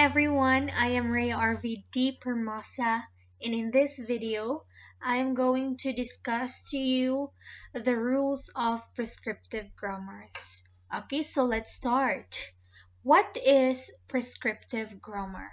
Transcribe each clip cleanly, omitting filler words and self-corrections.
everyone, I am Ray RVD Permosa, and in this video, I am going to discuss to you the rules of prescriptive grammars. Okay, so let's start. What is prescriptive grammar?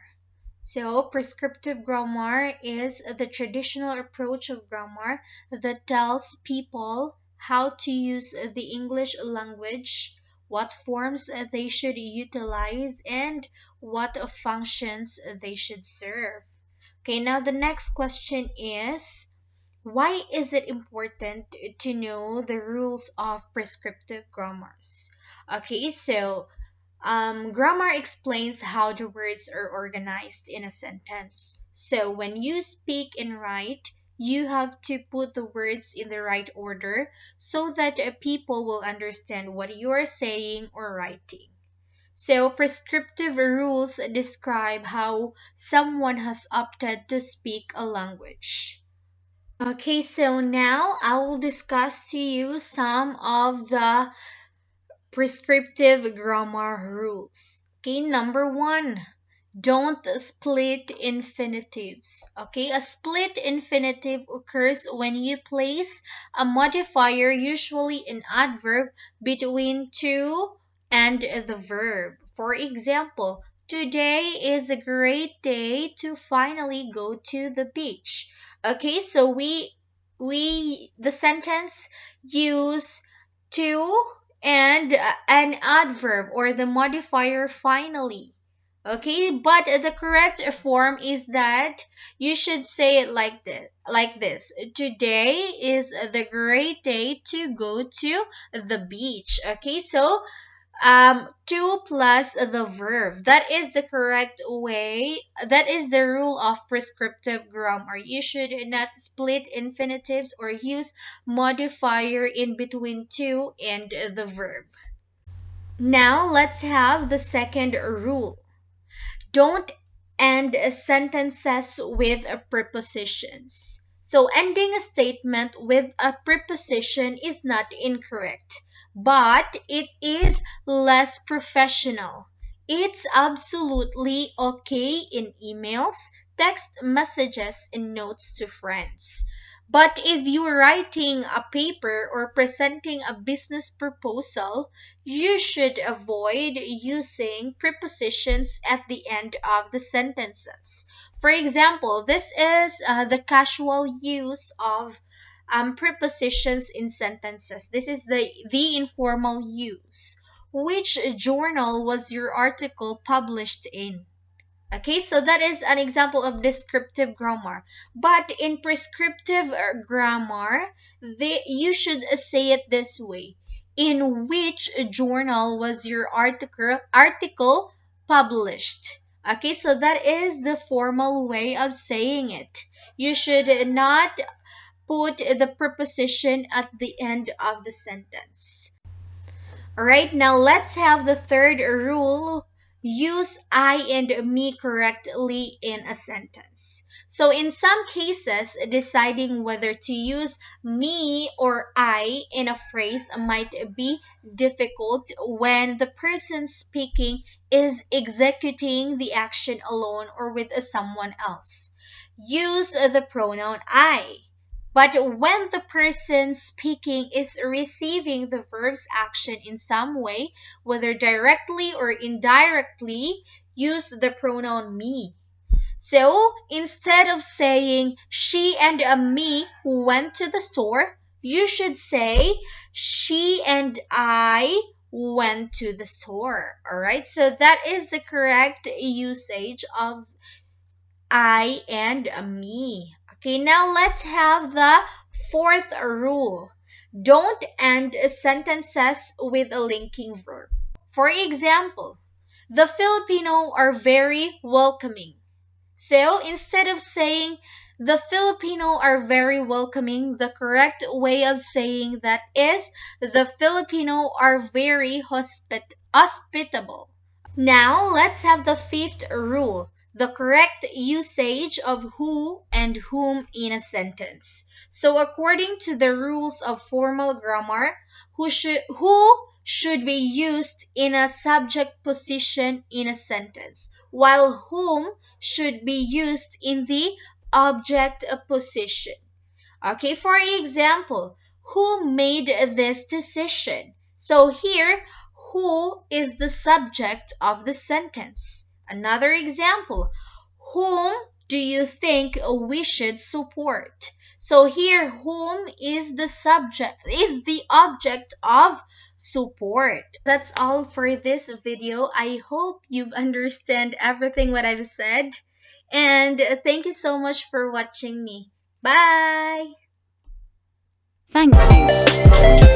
So, prescriptive grammar is the traditional approach of grammar that tells people how to use the English language, what forms they should utilize, and what functions they should serve. Okay, now the next question is, why is it important to know the rules of prescriptive grammars? Okay, so grammar explains how the words are organized in a sentence. So when you speak and write, you have to put the words in the right order so that people will understand what you are saying or writing. So prescriptive rules describe how someone has opted to speak a language. Okay, so now I will discuss to you some of the prescriptive grammar rules. Okay, number one, don't split infinitives. Okay, a split infinitive occurs when you place a modifier, usually an adverb, between to and the verb. For example, today is a great day to finally go to the beach. Okay, so the sentence use to and an adverb or the modifier finally. Okay, but the correct form is that you should say it like this. Today is the great day to go to the beach. Okay, so to plus the verb. That is the correct way. That is the rule of prescriptive grammar. You should not split infinitives or use modifier in between to and the verb. Now let's have the second rule. Don't end sentences with prepositions. So ending a statement with a preposition is not incorrect, but it is less professional. It's absolutely okay in emails, text messages, and notes to friends. But if you're writing a paper or presenting a business proposal, you should avoid using prepositions at the end of the sentences. For example, this is the casual use of prepositions in sentences. This is the informal use. Which journal was your article published in? Okay, so that is an example of descriptive grammar. But in prescriptive grammar, you should say it this way. In which journal was your article published? Okay, so that is the formal way of saying it. You should not put the preposition at the end of the sentence. Alright, now let's have the third rule. Use I and me correctly in a sentence. So in some cases, deciding whether to use me or I in a phrase might be difficult when the person speaking is executing the action alone or with someone else. Use the pronoun I. But when the person speaking is receiving the verb's action in some way, whether directly or indirectly, use the pronoun me. So instead of saying she and me went to the store, you should say she and I went to the store. Alright, so that is the correct usage of I and me. Okay, now let's have the fourth rule. Don't end sentences with a linking verb. For example, the Filipino are very welcoming. So instead of saying the Filipino are very welcoming, the correct way of saying that is the Filipino are very hospitable. Now let's have the fifth rule. The correct usage of who and whom in a sentence. So according to the rules of formal grammar, who should be used in a subject position in a sentence, while whom should be used in the object position. Okay, for example, who made this decision? So here, who is the subject of the sentence? Another example, whom do you think we should support? So here, whom is the subject, is the object of support. That's all for this video. I hope you've understand everything what I've said. And thank you so much for watching me. Bye! Thank you.